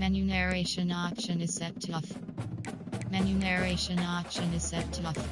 Menu narration option is set to off. Menu narration option is set to off.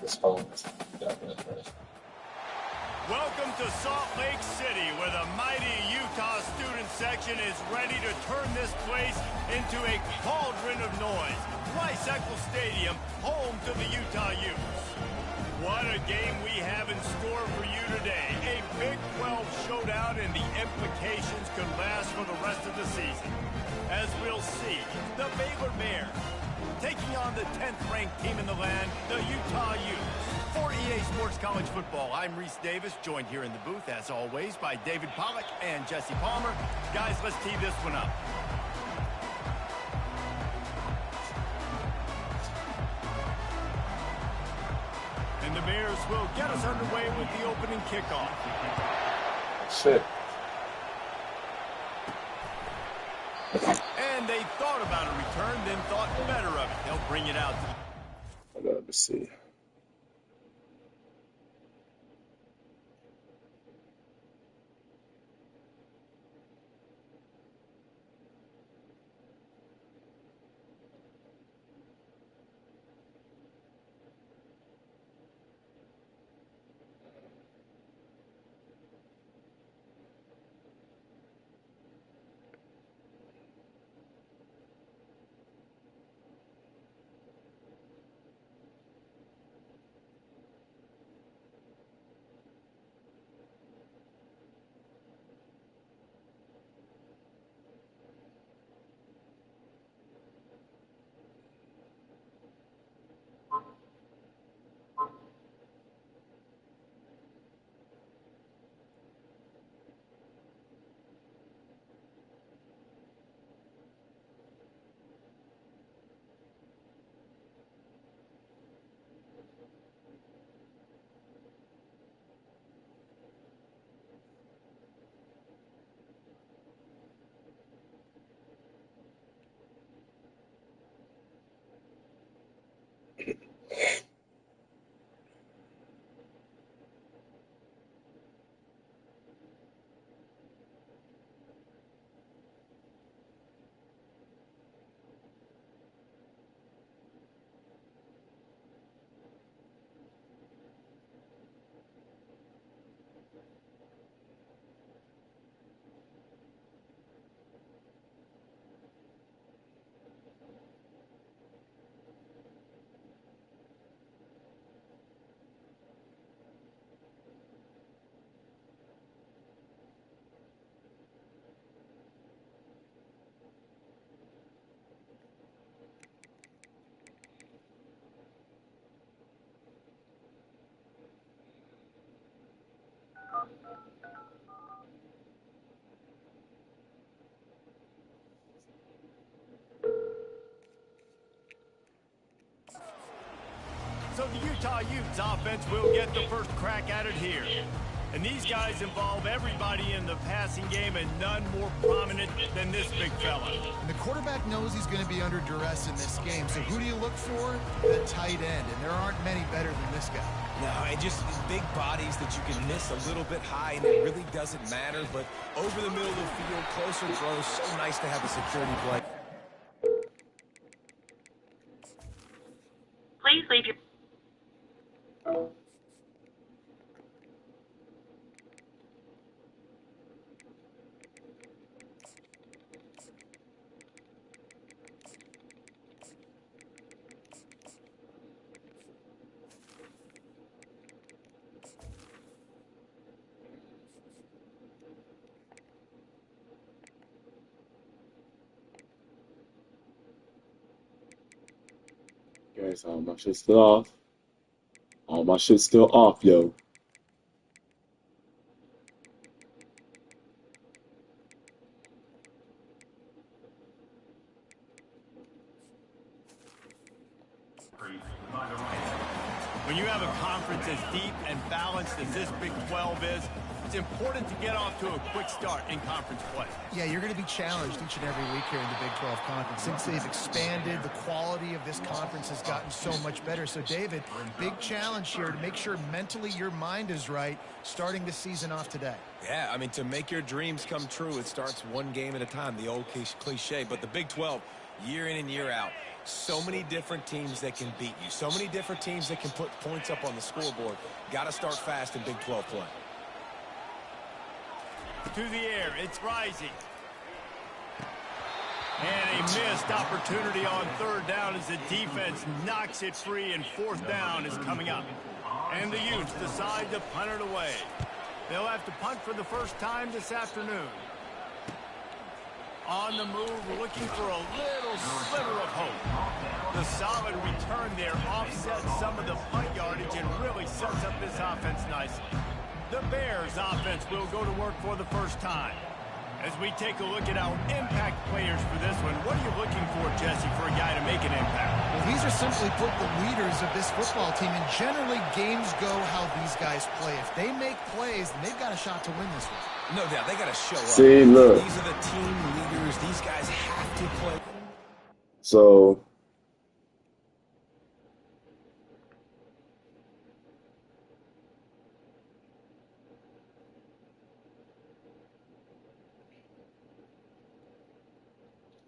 This phone is definitely fresh. Welcome to Salt Lake City, where the mighty Utah student section is ready to turn this place into a cauldron of noise. Rice-Eccles Stadium, home to the Utah Utes. What a game we have in store for you today. A Big 12 showdown, and the implications could last for the rest of the season. As we'll see, the Baylor Bears taking on the 10th-ranked team in the land, the Utah Utes. For EA Sports College Football, I'm Reese Davis, joined here in the booth, as always, by David Pollack and Jesse Palmer. Guys, let's tee this one up. And the Bears will get us underway with the opening kickoff. Shit. And they thought about a return, then thought better of it. They'll bring it out. I gotta see. So the Utah Utes offense will get the first crack at it here. And these guys involve everybody in the passing game, and none more prominent than this big fella. And the quarterback knows he's going to be under duress in this game. So who do you look for? The tight end. And there aren't many better than this guy. No, and just big bodies that you can miss a little bit high, and it really doesn't matter. But over the middle of the field, closer throws, so nice to have a security play. Please leave your... Okay, so my shit's still off. All my shit's still off, yo. When you have a conference as deep and balanced as this Big 12 is, it's important to get off to a quick start in conference play. Yeah, you're going to be challenged each and every week here in the Big 12 Conference. Since they've expanded, the quality of this conference has gotten so much better. So, David, big challenge here to make sure mentally your mind is right starting the season off today. Yeah, I mean, to make your dreams come true, it starts one game at a time, the old cliche. But the Big 12, year in and year out, so many different teams that can beat you. So many different teams that can put points up on the scoreboard. Got to start fast in Big 12 play. To the air, it's rising. And a missed opportunity on third down as the defense knocks it free, and fourth down is coming up. And the Utes decide to punt it away. They'll have to punt for the first time this afternoon. On the move, looking for a little sliver of hope. The solid return there offsets some of the punt yardage and really sets up this offense nicely. The Bears offense will go to work for the first time. As we take a look at our impact players for this one, what are you looking for, Jesse, for a guy to make an impact? Well, these are simply put the leaders of this football team, and generally games go how these guys play. If they make plays, then they've got a shot to win this one. No doubt, they got to show up. See, look. These are the team leaders. These guys have to play. So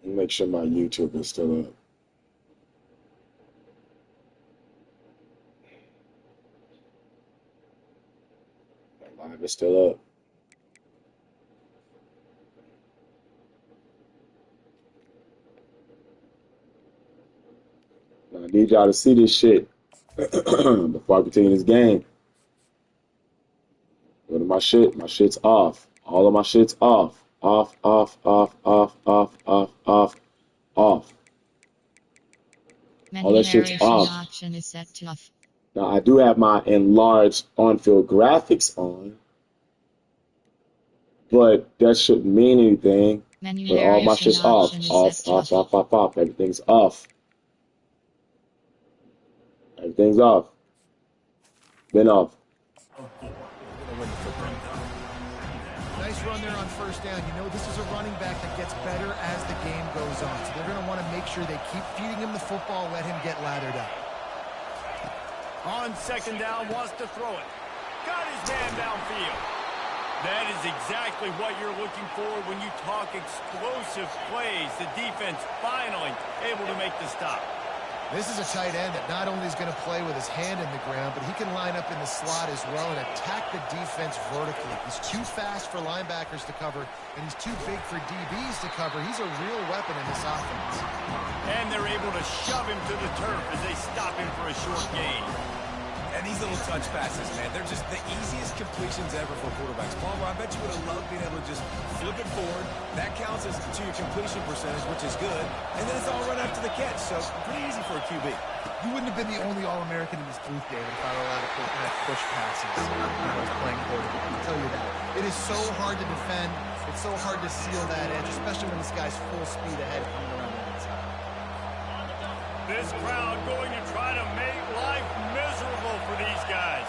make sure my YouTube is still up. My live is still up. Now, I need y'all to see this shit before I continue this game. Go to my shit. My shit's off. All of my shit's off. Off, off, off, off, off, off, off, off. All that shit's off. Option is set to off. Now, I do have my enlarged on-field graphics on, but that shouldn't mean anything. But all my shit's off. Off, off, off, off, off. Everything's off. Everything's off. Been off. Nice run there on first down. You know, this is a running back that gets better as the game goes on. So they're going to want to make sure they keep feeding him the football, let him get lathered up. On second down, wants to throw it. Got his man downfield. That is exactly what you're looking for when you talk explosive plays. The defense finally able to make the stop. This is a tight end that not only is going to play with his hand in the ground, but he can line up in the slot as well and attack the defense vertically. He's too fast for linebackers to cover, and he's too big for DBs to cover. He's a real weapon in this offense. And they're able to shove him to the turf as they stop him for a short gain. And these little touch passes, man, they're just the easiest completions ever for quarterbacks. Palmer, I bet you would have loved being able to just flip it forward. That counts as to your completion percentage, which is good. And then it's all run after the catch, so pretty easy for a QB. You wouldn't have been the only All-American in this booth, David, if I were allowed to push passes when I was playing quarterback. I can tell you that. It is so hard to defend. It's so hard to seal that edge, especially when this guy's full speed ahead coming around the outside. This crowd going to try to make life miserable for these guys.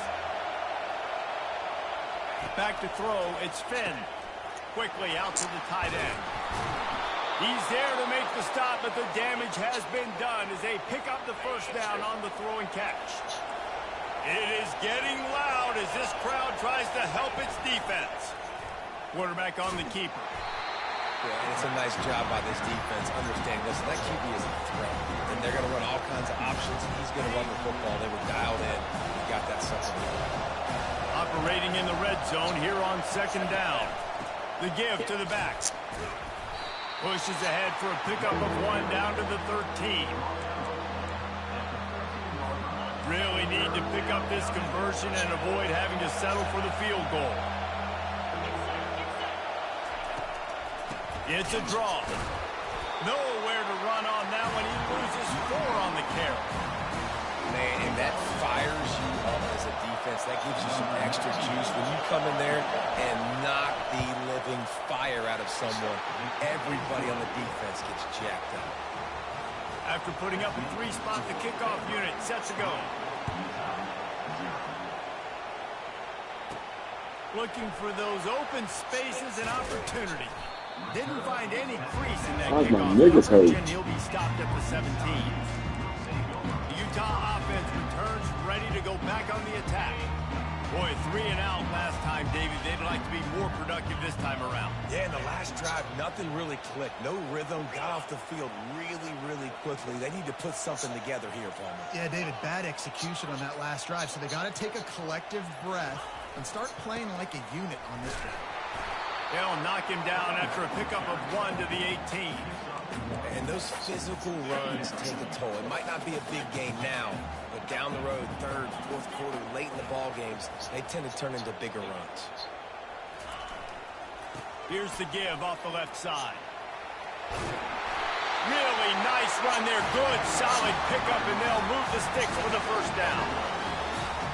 Back to throw, it's Finn. Quickly out to the tight end. He's there to make the stop, but the damage has been done as they pick up the first down on the throw and catch. It is getting loud as this crowd tries to help its defense. Quarterback on the keeper. Yeah, and it's a nice job by this defense. Understand, listen, that QB is a threat. And they're going to run all kinds of options, and he's going to run the football. They were dialed in. He got that something. Operating in the red zone here on second down. The give to the back. Pushes ahead for a pickup of one down to the 13. Really need to pick up this conversion and avoid having to settle for the field goal. It's a draw. Nowhere to run on that one. He loses 4 on the carry. man, and that fires you up as a defense. That gives you some extra juice when you come in there and knock the living fire out of someone. Everybody on the defense gets jacked up. After putting up a 3-spot, the kickoff unit set to go. Looking for those open spaces and opportunity. Didn't find any crease in that kickoff coverage, and he'll be stopped at the 17. The Utah offense returns ready to go back on the attack. Boy, 3 and out last time, David. They'd like to be more productive this time around. Yeah, in the last drive, nothing really clicked. No rhythm, got off the field really quickly. They need to put something together here, Palmer. Yeah, David, bad execution on that last drive, so they got to take a collective breath and start playing like a unit on this drive. They'll knock him down after a pickup of 1 to the 18. And those physical runs take a toll. It might not be a big game now, but down the road, third, fourth quarter, late in the ball games, they tend to turn into bigger runs. Here's the give off the left side. Really nice run there. Good, solid pickup, and they'll move the sticks for the first down.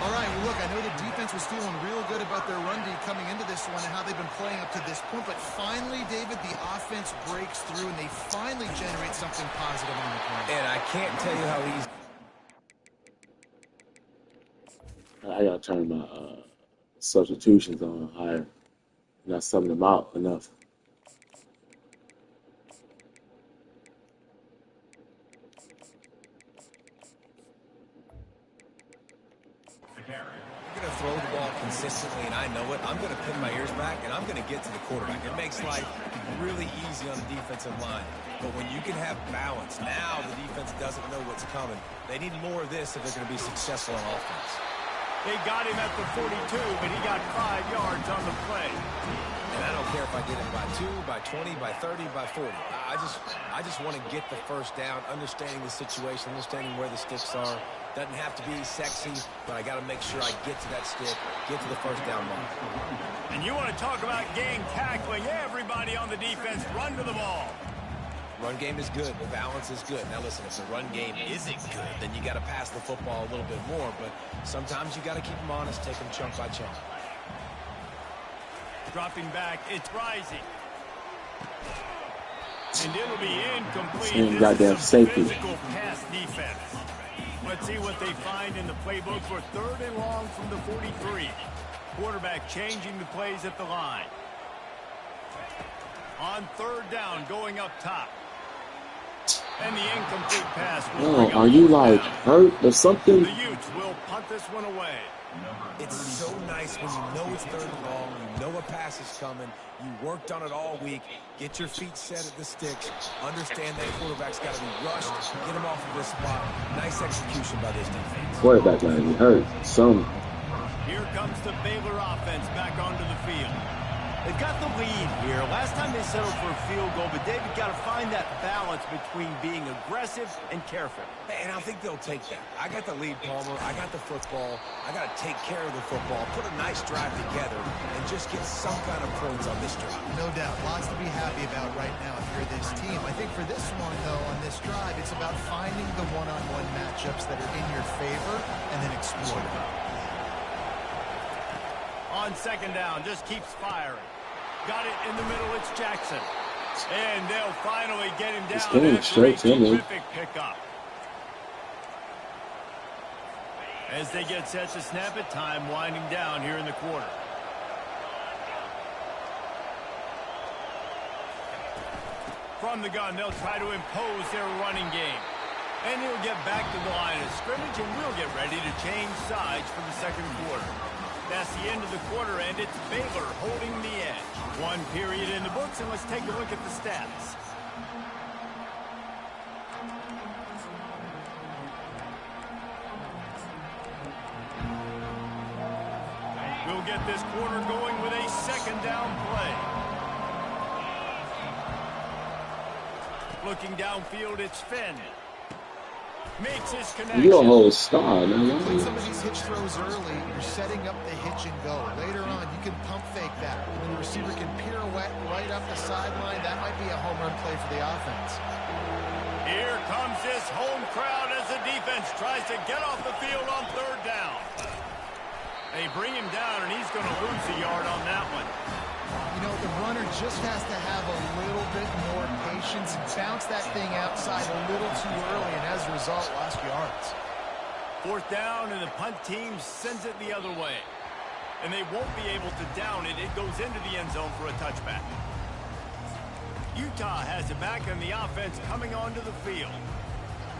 All right, well, look, I know the defense was feeling real good about their run D coming into this one and how they've been playing up to this point, but finally, David, the offense breaks through and they finally generate something positive on the play. And I can't tell you how easy. I gotta turn my substitutions on higher. Not subbing them out enough. I'm going to throw the ball consistently, and I know it. I'm going to pin my ears back, and I'm going to get to the quarterback. It makes life really easy on the defensive line. But when you can have balance, now the defense doesn't know what's coming. They need more of this if they're going to be successful on offense. They got him at the 42, but he got 5 yards on the play. And I don't care if I get it by 2, by 20, by 30, by 40. I just want to get the first down, understanding the situation, understanding where the sticks are. Doesn't have to be sexy, but I got to make sure I get to that stick, get to the first down mark. And you want to talk about gang tackling. Everybody on the defense run to the ball. Run game is good. The balance is good. Now, listen, if the run game isn't good, then you got to pass the football a little bit more. But sometimes you got to keep them honest, take them chunk by chunk. Dropping back, it's rising. And it'll be incomplete. Same goddamn safety. Physical pass defense. Let's see what they find in the playbook for 3rd and long from the 43. Quarterback changing the plays at the line. On 3rd down, going up top. And the incomplete pass will bring up are you like down. hurt or something? The Utes will punt this one away. It's so nice when you know it's 3rd and long, you know a pass is coming, you worked on it all week, get your feet set at the sticks, understand that quarterback's got to be rushed, get him off of this spot. Nice execution by this defense. Quarterback got to be hurt. Some. Here comes the Baylor offense back onto the field. They've got the lead here. Last time they settled for a field goal, but David got to find that balance between being aggressive and careful. And I think they'll take that. I got the lead, Palmer. I got the football. I got to take care of the football, put a nice drive together, and just get some kind of points on this drive. No doubt. Lots to be happy about right now if you're this team. I think for this one, though, on this drive, it's about finding the one-on-one matchups that are in your favor and then exploiting them. On 2nd down, just keeps firing. Got it in the middle, it's Jackson. And they'll finally get him down after a terrific pickup. As they get set to snap it, time winding down here in the quarter. From the gun, they'll try to impose their running game. And he'll get back to the line of scrimmage, and we'll get ready to change sides for the 2nd quarter. That's the end of the quarter, and it's Baylor holding the edge. 1 period in the books, and let's take a look at the stats. We'll get this quarter going with a 2nd down play. Looking downfield, it's Finn. Makes his You a connection. whole star, man. With some of these hitch throws early, you're setting up the hitch and go. Later on, you can pump fake that. When the receiver can pirouette right up the sideline, that might be a home run play for the offense. Here comes this home crowd as the defense tries to get off the field on third down. They bring him down, and he's going to lose a yard on that one. You know, the runner just has to have a little bit more patience and bounce that thing outside a little too early, and as a result, lost yards. Fourth down, and the punt team sends it the other way. And they won't be able to down it. It goes into the end zone for a touchback. Utah has it back, and the offense coming onto the field.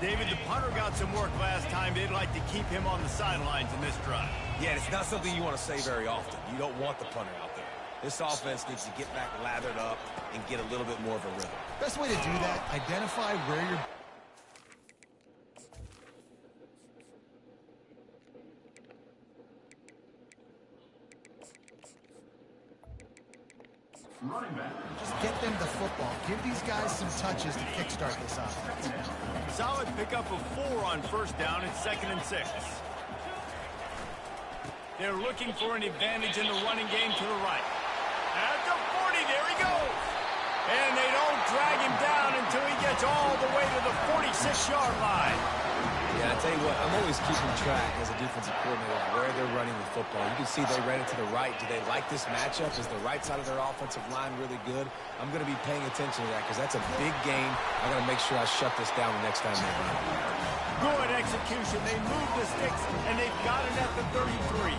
David, the punter got some work last time. They'd like to keep him on the sidelines in this drive. Yeah, it's not something you want to say very often. You don't want the punter out there. This offense needs to get back lathered up and get a little bit more of a rhythm. Best way to do that, identify where you're... Just get them the football. Give these guys some touches to kickstart this offense. Solid pickup of 4 on first down. It's 2nd and 6. They're looking for an advantage in the running game to the right. At the 40, there he goes. And they don't drag him down until he gets all the way to the 46-yard line. Yeah, I tell you what, I'm always keeping track as a defensive coordinator of where they're running the football. You can see they ran it to the right. Do they like this matchup? Is the right side of their offensive line really good? I'm going to be paying attention to that because that's a big game. I got to make sure I shut this down the next time they run it. Good execution. They move the sticks, and they've got it at the 33.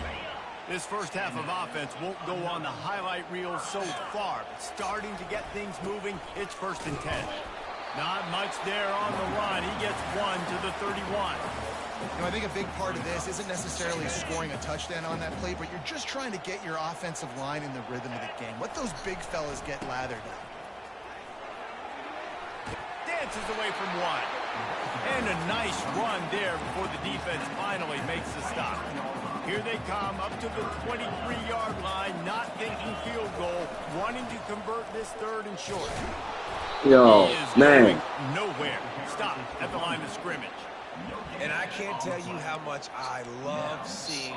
This first half of offense won't go on the highlight reel so far, but starting to get things moving. It's 1st and 10. Not much there on the run. He gets 1 to the 31. You know, I think a big part of this isn't necessarily scoring a touchdown on that play, but you're just trying to get your offensive line in the rhythm of the game. Let those big fellas get lathered up. Dances away from 1. And a nice run there before the defense finally makes the stop. Here they come up to the 23-yard line, not thinking field goal, wanting to convert this 3rd and short. Yo, He is man. going nowhere. Stop at the line of scrimmage. And I can't tell you how much I love seeing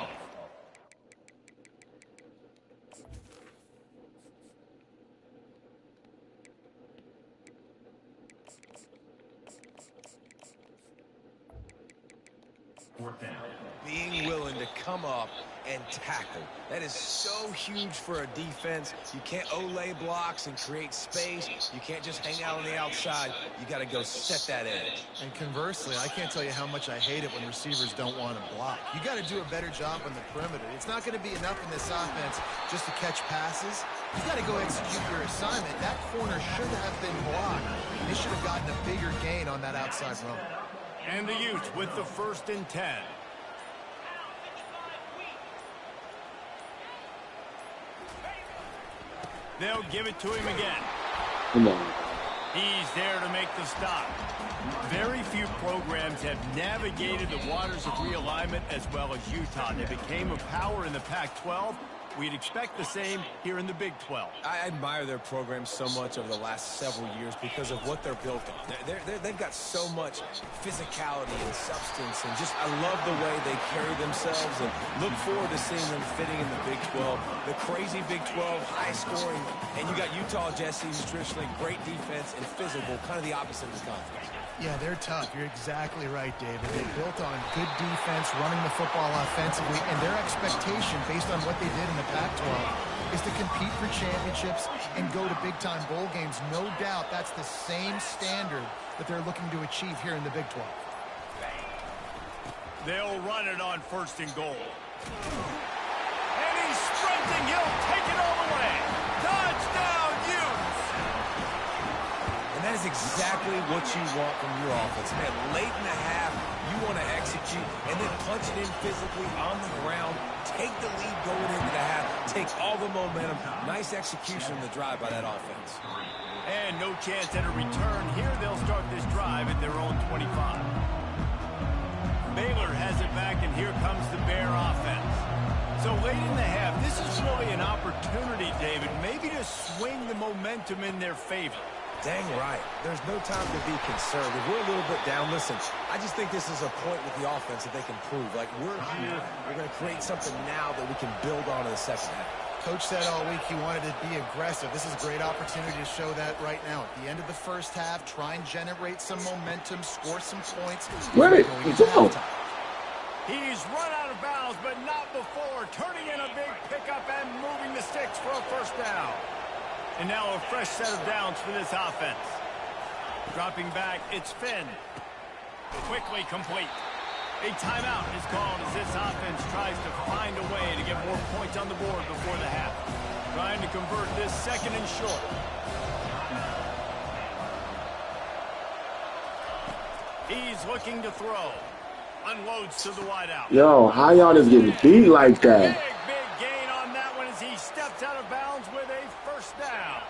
being willing to come up and tackle. That is so huge for a defense. You can't olay blocks and create space. You can't just hang out on the outside. You got to go set that edge. And conversely, I can't tell you how much I hate it when receivers don't want to block. You got to do a better job on the perimeter. It's not going to be enough in this offense just to catch passes. You got to go execute your assignment. That corner should have been blocked. They should have gotten a bigger gain on that outside run. And the Utes with the 1st and 10. They'll give it to him again. Come on. He's there to make the stop. Very few programs have navigated the waters of realignment as well as Utah. They became a power in the Pac-12. We'd expect the same here in the Big 12. I admire their program so much over the last several years because of what they're built on. They've got so much physicality and substance, and just I love the way they carry themselves and look forward to seeing them fitting in the Big 12. The crazy Big 12, high scoring, and you got Utah, Jesse, who's traditionally great defense and physical, kind of the opposite of the conference. Yeah, they're tough. You're exactly right, David. They built on good defense, running the football offensively, and their expectation, based on what they did in the Pac-12, is to compete for championships and go to big-time bowl games. No doubt that's the same standard that they're looking to achieve here in the Big 12. They'll run it on 1st and goal. And he's sprinting. He'll take it all the way. Touchdown, Utes! And that is exactly what you want from your offense. Man, late in the half, you want to execute and then punch it in physically on the ground, take the lead going into the half, take all the momentum. Nice execution in the drive by that offense. And no chance at a return. Here they'll start this drive at their own 25. Baylor has it back, and here comes the Bear offense. So late in the half, this is really an opportunity, David, maybe to swing the momentum in their favor. Dang right. There's no time to be concerned. If we're a little bit down, listen, I just think this is a point with the offense that they can prove. Like, we're here, we're going to create something now that we can build on in the second half. Coach said all week he wanted to be aggressive. This is a great opportunity to show that right now. At the end of the first half, try and generate some momentum, score some points. Wait, go. He's run out of bounds, but not before. Turning in a big pickup and moving the sticks for a first down. And now a fresh set of downs for this offense. Dropping back, it's Finn. Quickly complete. A timeout is called as this offense tries to find a way to get more points on the board before the half. Trying to convert this second and short. He's looking to throw. Unloads to the wideout. Yo, how y'all just getting beat like that? Big gain on that one as he steps out of bounds with a first down.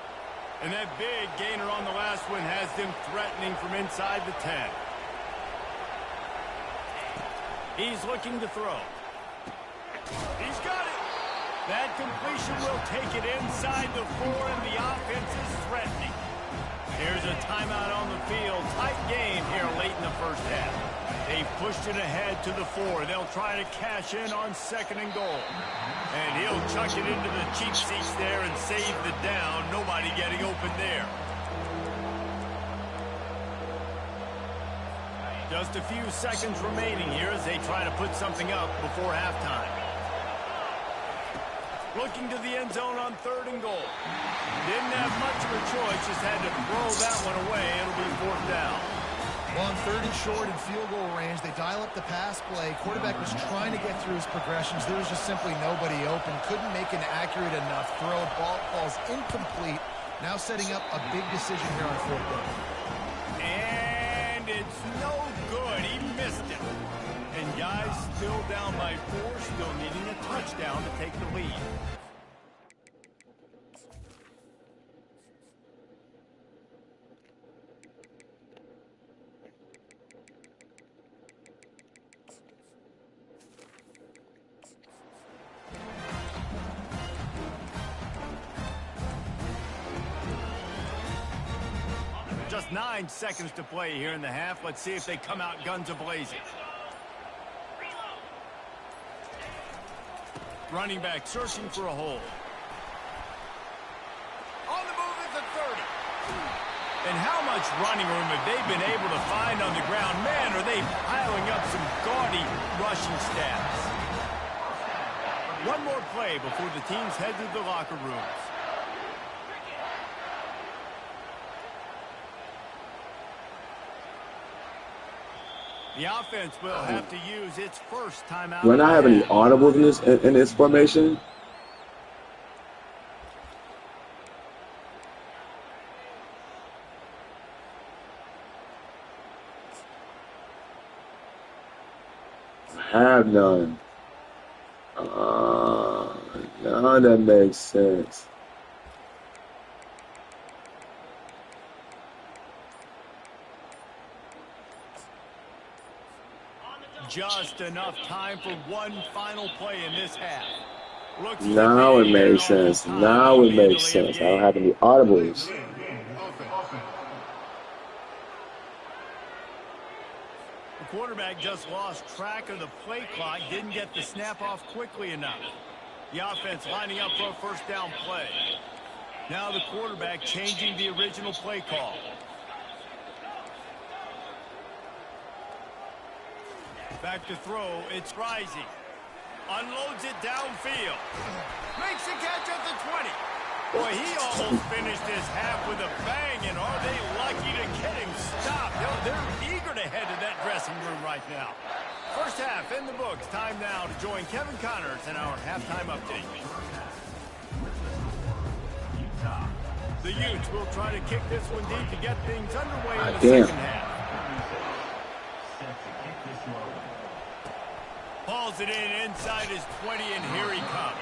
And that big gainer on the last one has them threatening from inside the 10. He's looking to throw. He's got it. That completion will take it inside the 4, and the offense is threatening. Here's a timeout on the field. Tight game here late in the first half. They pushed it ahead to the 4. They'll try to cash in on second and goal. And he'll chuck it into the cheap seats there and save the down. Nobody getting open there. Just a few seconds remaining here as they try to put something up before halftime. Looking to the end zone on third and goal. Didn't have much of a choice, just had to throw that one away. It'll be fourth down. Well, on third and short and field goal range, they dial up the pass play. Quarterback was trying to get through his progressions. There was just simply nobody open. Couldn't make an accurate enough throw. Ball falls incomplete. Now setting up a big decision here on fourth down. And it's no good. He missed it. And guys still down by 4, still needing a touchdown to take the lead. Just 9 seconds to play here in the half. Let's see if they come out guns a-blazing. Running back searching for a hole. On the move is the 30. And how much running room have they been able to find on the ground? Man, are they piling up some gaudy rushing stats. One more play before the teams head to the locker rooms. The offense will have to use its first timeout. Do I not have any audibles in this formation? I have none. None that makes sense. Just enough time for one final play in this half. Now it makes sense. Now it makes sense. I don't have any audibles. The quarterback just lost track of the play clock, didn't get the snap off quickly enough. The offense lining up for a first down play. Now the quarterback changing the original play call. Back to throw, it's Rising. Unloads it downfield. Makes a catch at the 20. Boy, he almost finished this half with a bang, and are they lucky to get him stopped? They're eager to head to that dressing room right now. First half in the books. Time now to join Kevin Connors in our halftime update. The Utes will try to kick this one deep to get things underway in the second half. Hauls it in inside his 20, and here he comes.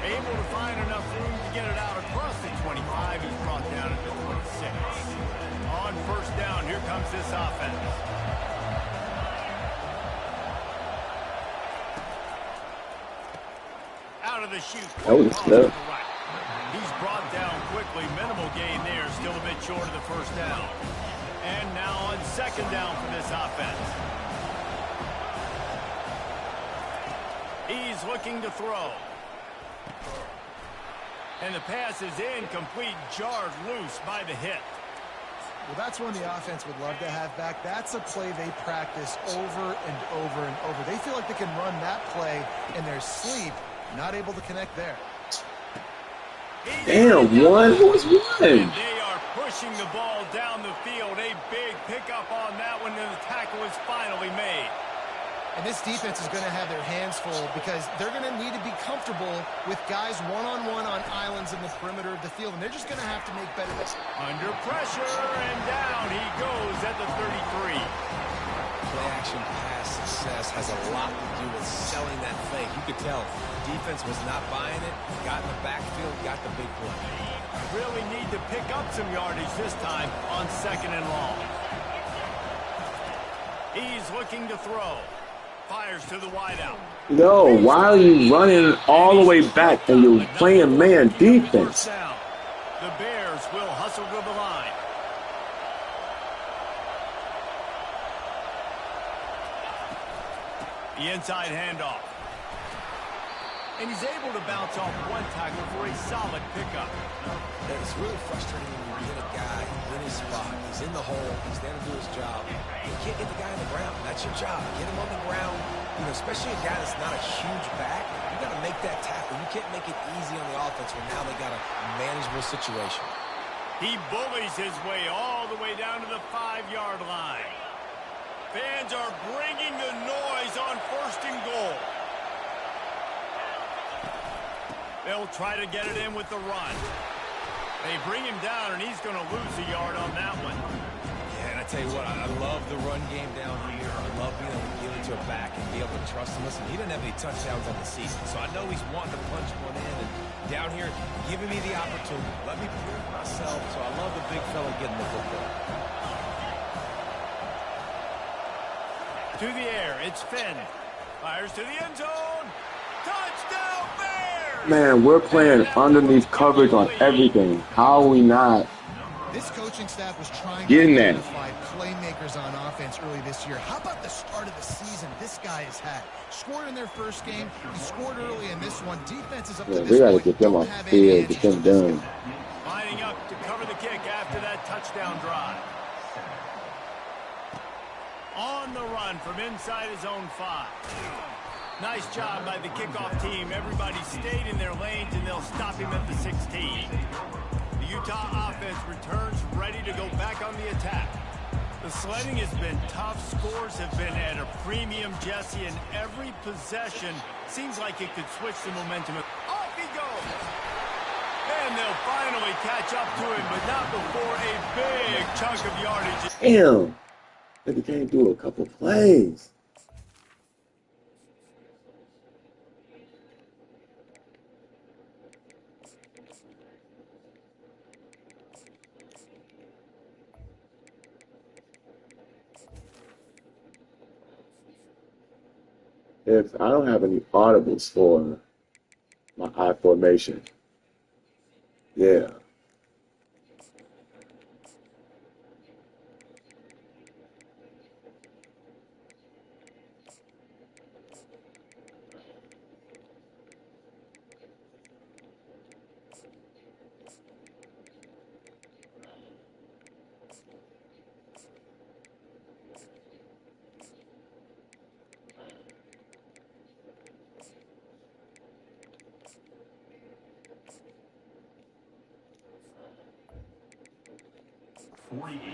Able to find enough room to get it out across the 25. He's brought down at the 26. On first down, here comes this offense. Out of the chute. That was close. He's brought down quickly. Minimal gain there. Still a bit short of the first down. And now on second down for this offense. He's looking to throw. And the pass is incomplete, jarred loose by the hit. Well, that's one the offense would love to have back. That's a play they practice over and over and over. They feel like they can run that play in their sleep, not able to connect there. Damn, one? Who was one? And they are pushing the ball down the field. A big pickup on that one, and the tackle is finally made. And this defense is going to have their hands full because they're going to need to be comfortable with guys one-on-one on islands in the perimeter of the field, and they're just going to have to make better. Under pressure, and down he goes at the 33. Play-action pass success has a lot to do with selling that fake. You could tell defense was not buying it, got in the backfield, got the big play. Really need to pick up some yardage this time on second and long. He's looking to throw. Fires to the wideout. No, why are you running all the way back and you're playing man defense? The Bears will hustle to the line. The inside handoff. And he's able to bounce off one tackle for a solid pickup. It's really frustrating when you get a guy in his spot. He's in the hole. He's there to do his job. You can't get the guy on the ground. That's your job. Get him on the ground. You know, especially a guy that's not a huge back. You got to make that tackle. You can't make it easy on the offense when now they got a manageable situation. He bullies his way all the way down to the 5-yard line. Fans are bringing the noise on first and goal. They'll try to get it in with the run. They bring him down, and he's going to lose a yard on that one. Yeah, and I tell you what, I love the run game down here. I love being able to give it to a back and be able to trust him. Listen, he doesn't have any touchdowns on the season, so I know he's wanting to punch one in. And down here, giving me the opportunity. Let me prove myself, so I love the big fella getting the football. To the air, it's Finn. Fires to the end zone. Touchdown, Bears! Man, we're playing underneath coverage on everything. How are we not This coaching staff was trying getting to that? identify playmakers on offense early this year. How about the start of the season this guy has had? Scored in their first game. He scored early in this one. Defense is up Yeah, to we this got to point. get them Don't off have the any field, get them answers to this done. guy. Lining up to cover the kick after that touchdown drive. On the run from inside his own 5. Nice job by the kickoff team. Everybody stayed in their lanes, and they'll stop him at the 16. The Utah offense returns ready to go back on the attack. The sledding has been tough. Scores have been at a premium, Jesse, and every possession seems like it could switch the momentum. Off he goes! And they'll finally catch up to him, but not before a big chunk of yardage. Damn, they can't do a couple plays. If I don't have any audibles for my I formation, yeah.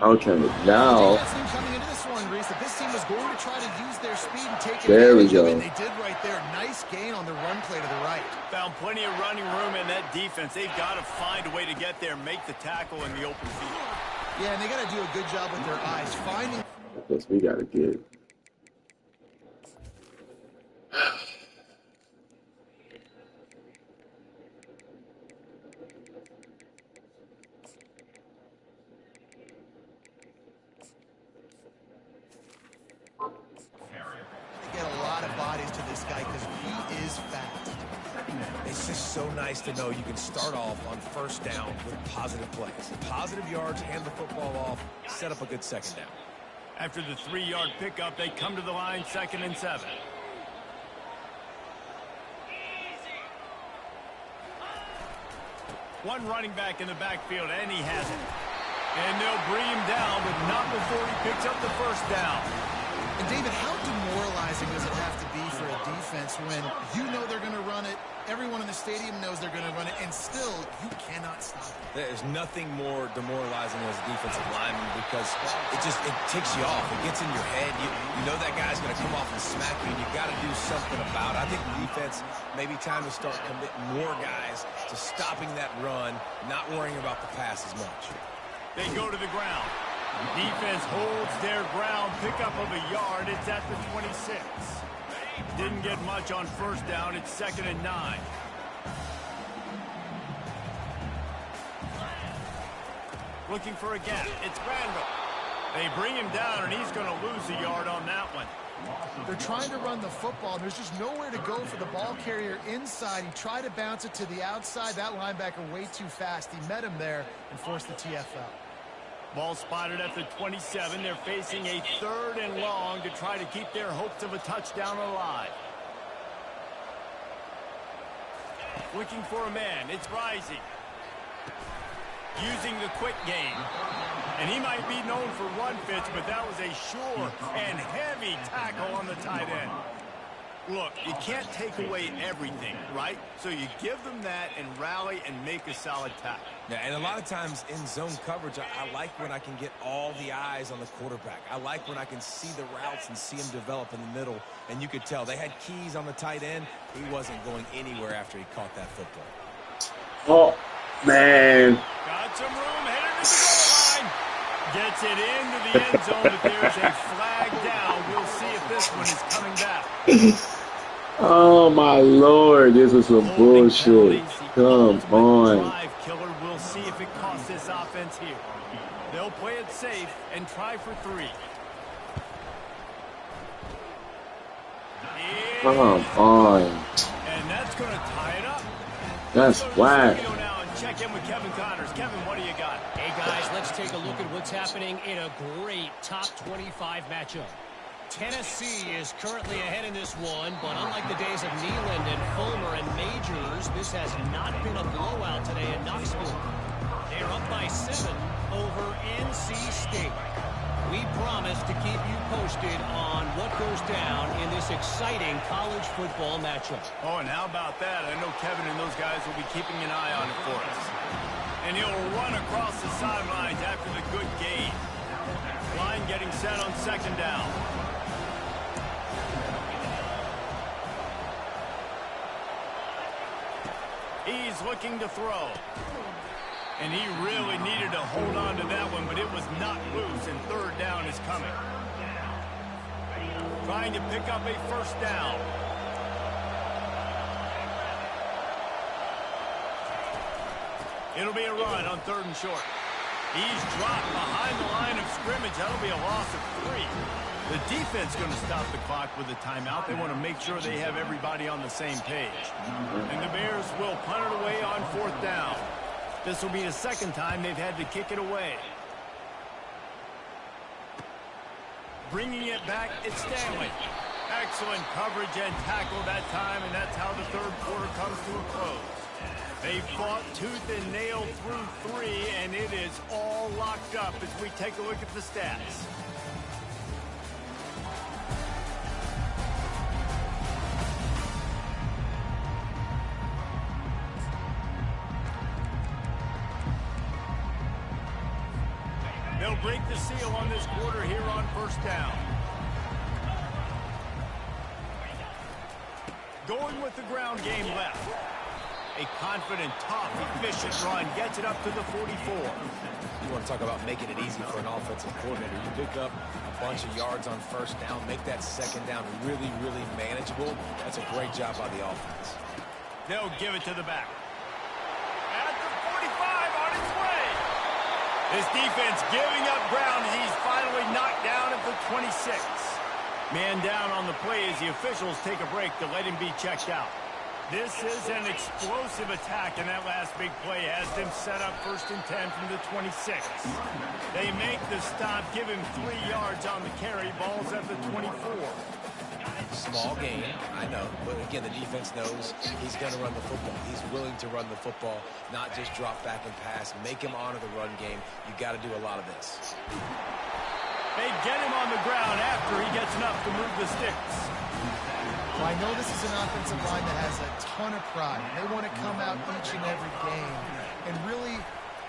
Okay, now Coming into this one, Reese, that this team was going to try to use their speed and take there we advantage of it. go. And they did right there. Nice gain on the run play to the right. Found plenty of running room in that defense. They've got to find a way to get there, make the tackle in the open field. Yeah, and they got to do a good job with their eyes, finding. Because we gotta get. Get a lot of bodies to this guy because he is fast. It's just so nice to know you can start off on first down with positive plays. Positive yards, hand the football off, set up a good second down. After the 3-yard pickup, they come to the line, 2nd and 7. One running back in the backfield, and he has it. And they'll bring him down, but not before he picks up the first down. And David, how demoralizing does it have to be for a defense when you know they're going to run it, everyone in the stadium knows they're going to run it, and still you cannot stop it? There's nothing more demoralizing as a defensive lineman because it ticks you off. It gets in your head. You know that guy's going to come off and smack you, and you got to do something about it. I think the defense maybe time to start committing more guys to stopping that run, not worrying about the pass as much. They go to the ground. Defense holds their ground, pickup of a yard. It's at the 26. Didn't get much on first down. It's 2nd and 9. Looking for a gap. It's Randall. They bring him down, and he's going to lose a yard on that one. They're trying to run the football, and there's just nowhere to go for the ball carrier inside. He tried to bounce it to the outside. That linebacker way too fast. He met him there and forced the TFL. Ball spotted at the 27. They're facing a 3rd and long to try to keep their hopes of a touchdown alive. Looking for a man. It's Rising. Using the quick game. And he might be known for run fits, but that was a sure and heavy tackle on the tight end. Look, you can't take away everything, right? So you give them that and rally and make a solid tackle. Yeah, and a lot of times in zone coverage, I like when I can get all the eyes on the quarterback. I like when I can see the routes and see him develop in the middle. And you could tell they had keys on the tight end. He wasn't going anywhere after he caught that football. Oh, man. Got some room, headed to the goal line. Gets it into the end zone, but there's a flag down. We'll see if this one is coming back. Oh, my Lord. This is some bullshit. Come on. Drive killer. We'll see if it costs this offense here. They'll play it safe and try for 3. Come on. And that's going to tie it up. That's whack. Check in with Kevin Connors. Kevin, what do you got? Hey, guys, let's take a look at what's happening in a great top 25 matchup. Tennessee is currently ahead in this one, but unlike the days of Neyland and Fulmer and Majors, this has not been a blowout today in Knoxville. They're up by 7 over NC State. We promise to keep you posted on what goes down in this exciting college football matchup. Oh, and how about that? I know Kevin and those guys will be keeping an eye on it for us. And he'll run across the sidelines after the good gain. Line getting set on 2nd down. He's looking to throw. And he really needed to hold on to that one, but it was not loose, and 3rd down is coming. Trying to pick up a 1st down. It'll be a run on 3rd and short. He's dropped behind the line of scrimmage. That'll be a loss of 3. The defense going to stop the clock with a timeout. They want to make sure they have everybody on the same page. And the Bears will punt it away on 4th down. This will be the 2nd time they've had to kick it away. Bringing it back, it's Stanley. Excellent coverage and tackle that time, and that's how the 3rd quarter comes to a close. They fought tooth and nail through 3, and it is all locked up as we take a look at the stats. They'll break the seal on this quarter here on 1st down. Going with the ground game left. A confident, tough, efficient run gets it up to the 44. You want to talk about making it easy for an offensive coordinator. You pick up a bunch of yards on 1st down, make that 2nd down really, really manageable. That's a great job by the offense. They'll give it to the back. At the 45 on its way. This defense giving up ground as he's finally knocked down at the 26. Man down on the play as the officials take a break to let him be checked out. This is an explosive attack, and that last big play has them set up 1st and 10 from the 26. They make the stop, give him 3 yards on the carry. Ball's at the 24. Small gain, I know, but again, the defense knows he's going to run the football. He's willing to run the football, not just drop back and pass. Make him honor the run game. You got to do a lot of this. They get him on the ground after he gets enough to move the sticks. Well, I know this is an offensive line that has a ton of pride. They want to come out each and every game and really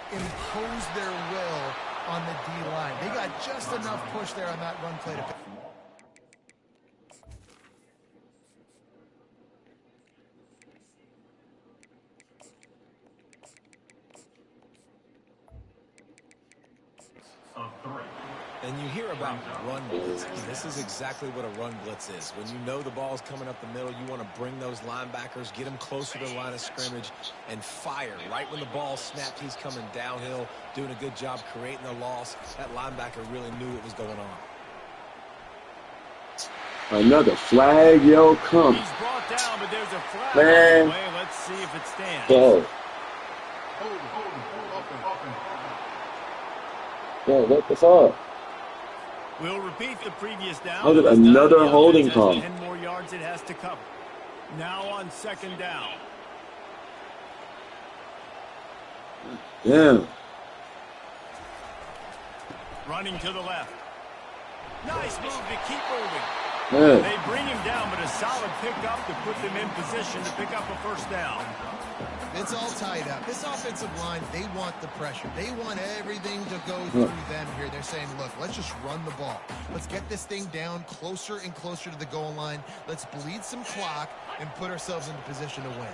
impose their will on the D-line. They got just enough push there on that run play to pick. And you hear about run blitz. This is exactly what a run blitz is. When you know the ball's coming up the middle, you want to bring those linebackers, get them closer to the line of scrimmage, and fire. Right when the ball snapped, he's coming downhill, doing a good job creating the loss. That linebacker really knew what was going on. Another flag, yo, come. He's brought down, but there's a flag Man. on the way. Let's see if it stands. Yo. Yo, what the fuck? We'll repeat the previous down. How did another holding call? 10 more yards it has to cover. Now on 2nd down. Damn. Running to the left. Nice move to keep moving. Yeah. They bring him down, but a solid pickup to put them in position to pick up a 1st down. It's all tied up. This offensive line, they want the pressure. They want everything to go through them here. They're saying, look, let's just run the ball. Let's get this thing down closer and closer to the goal line. Let's bleed some clock and put ourselves into position to win.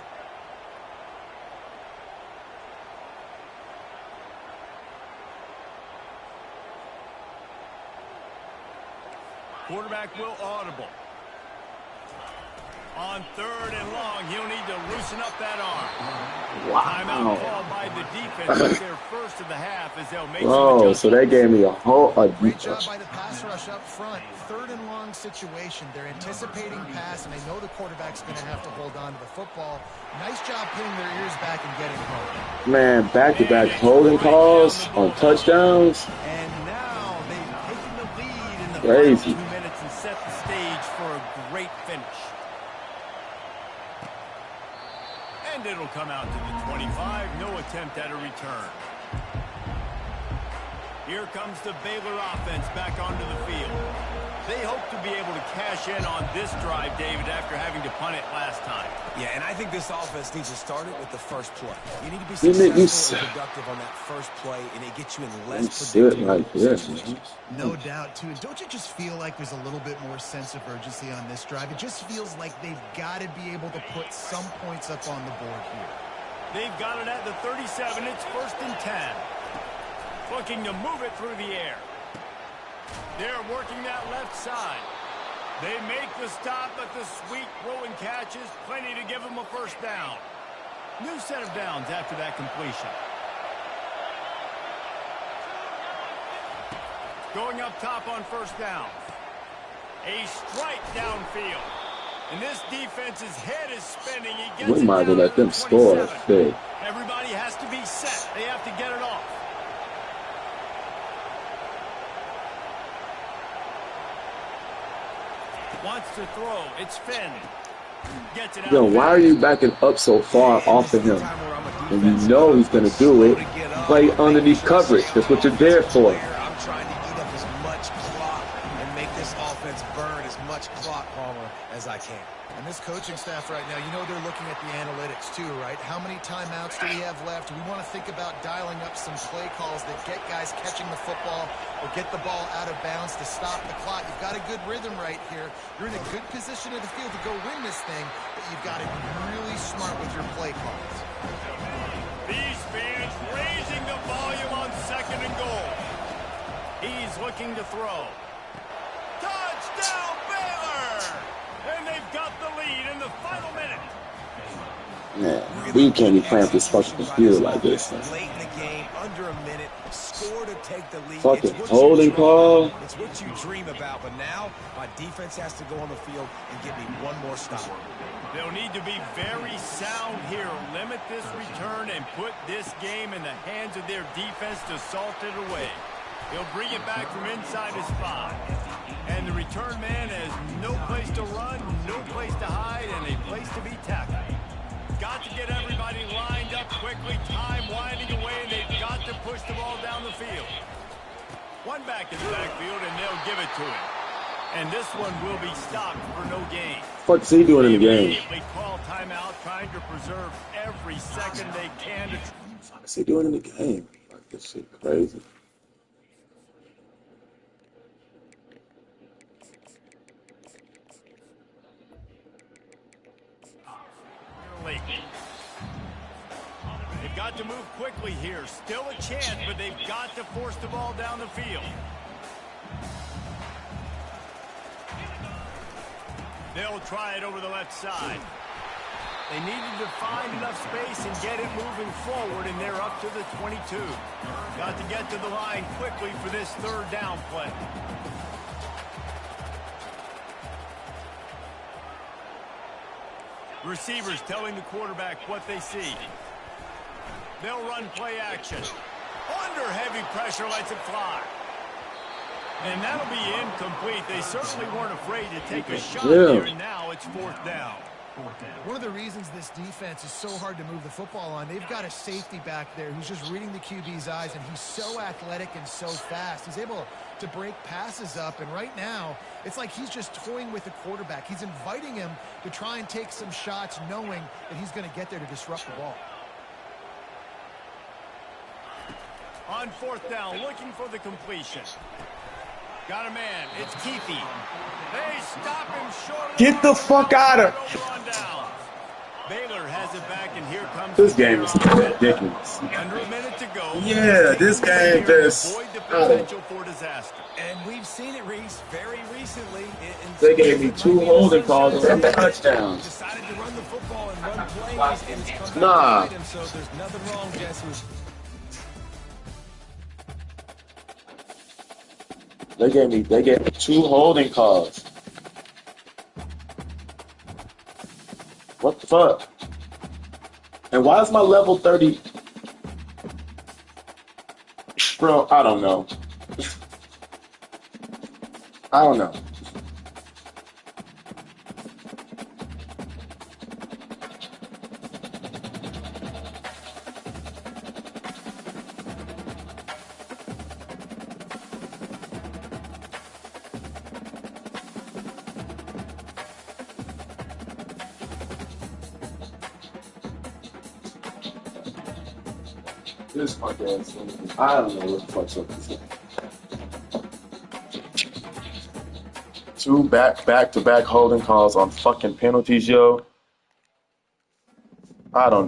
Quarterback will audible. On 3rd and long, he'll need to loosen up that arm. Wow. Timeout called by the defense. It's their 1st of the half as they'll make some Oh, adjustments. so they gave me a Great job by the pass rush up front. 3rd and long situation. They're anticipating pass, and they know the quarterback's going to have to hold on to the football. Nice job pinning their ears back and getting home. Man, back-to-back holding calls on touchdowns. And now they've taken the lead in the Crazy. final 2 minutes and set the stage for a great finish. And it'll come out to the 25. No attempt at a return. Here comes the Baylor offense back onto the field. They hope to be able to cash in on this drive, David, after having to punt it last time. Yeah, and I think this offense needs to start it with the first play. You need to be You successful and productive on that first play, and it gets you in less sit predictable like this. situations. No doubt, too. And don't you just feel like there's a little bit more sense of urgency on this drive? It just feels like they've got to be able to put some points up on the board here. They've got it at the 37. It's 1st and 10. Looking to move it through the air. They're working that left side. They make the stop, but the sweet throw and catch is plenty to give them a 1st down. New set of downs after that completion. Going up top on 1st down. A strike downfield. And this defense's head is spinning. He gets We it might as well down let to them the score. 27. That's big. Everybody has to be set. They have to get it off. Wants to throw. It's Finn. Gets it out. Yo, why are you backing up so far off of him? And you know he's going to do it. Play underneath coverage. That's what you're there for. I'm trying to eat up as much clock and make this offense burn as much clock, Palmer, as I can. And this coaching staff right now, you know they're looking at the analytics too, right? How many timeouts do we have left? We want to think about dialing up some play calls that get guys catching the football or get the ball out of bounds to stop the clock. You've got a good rhythm right here. You're in a good position of the field to go win this thing, but you've got to be really smart with your play calls. These fans raising the volume on 2nd and goal. He's looking to throw. Touchdown, Baylor! And they've got the lead in the final minute. Man, we can't be playing this fucking field like this, man. Late in the game, under a minute, score to take the lead. Fucking It's what holding you dream call. about. It's what you dream about. But now, my defense has to go on the field and get me one more stop. They'll need to be very sound here. Limit this return and put this game in the hands of their defense to salt it away. He'll bring it back from inside his spot. And the return man has no place to run, no place to hide, and a place to be tackled. Got to get everybody lined up quickly, time winding away, and they've got to push the ball down the field. One back in the backfield, and they'll give it to him. And this one will be stopped for no gain. What's he doing in the game? Immediately call timeout, trying to preserve every second they can. What's he doing in the game? Like, this shit crazy. They've got to move quickly here. Still a chance, but they've got to force the ball down the field. They'll try it over the left side. They needed to find enough space and get it moving forward, and they're up to the 22. Got to get to the line quickly for this third down play. Receivers telling the quarterback what they see. They'll run play action. Under heavy pressure, lets it fly. And that'll be incomplete. They certainly weren't afraid to take a shot there, and now it's fourth down. One of the reasons this defense is so hard to move the football on, they've got a safety back there who's just reading the QB's eyes, and he's so athletic and so fast. He's able to break passes up, and right now, it's like he's just toying with the quarterback. He's inviting him to try and take some shots, knowing that he's going to get there to disrupt the ball. On fourth down, looking for the completion. Got a man. It's Keefe. They stop him short. Get the fuck out of Baylor has it back, and here comes this game is ridiculous. Under a minute to go. Yeah, this game just avoid the potential for disaster. And we've seen it, Reese, very recently. They gave me 2 holding calls and touchdowns. Decided to run the football and run plays, and it's come back Nah. to bite him, so there's nothing wrong, Jesse. They gave me 2 holding calls. What the fuck? And why is my level 30? Bro, I don't know. I don't know. This fuck ass thing. I don't know what the fuck's up with this game. 2 back-to-back holding calls on fucking penalties, yo. I don't know.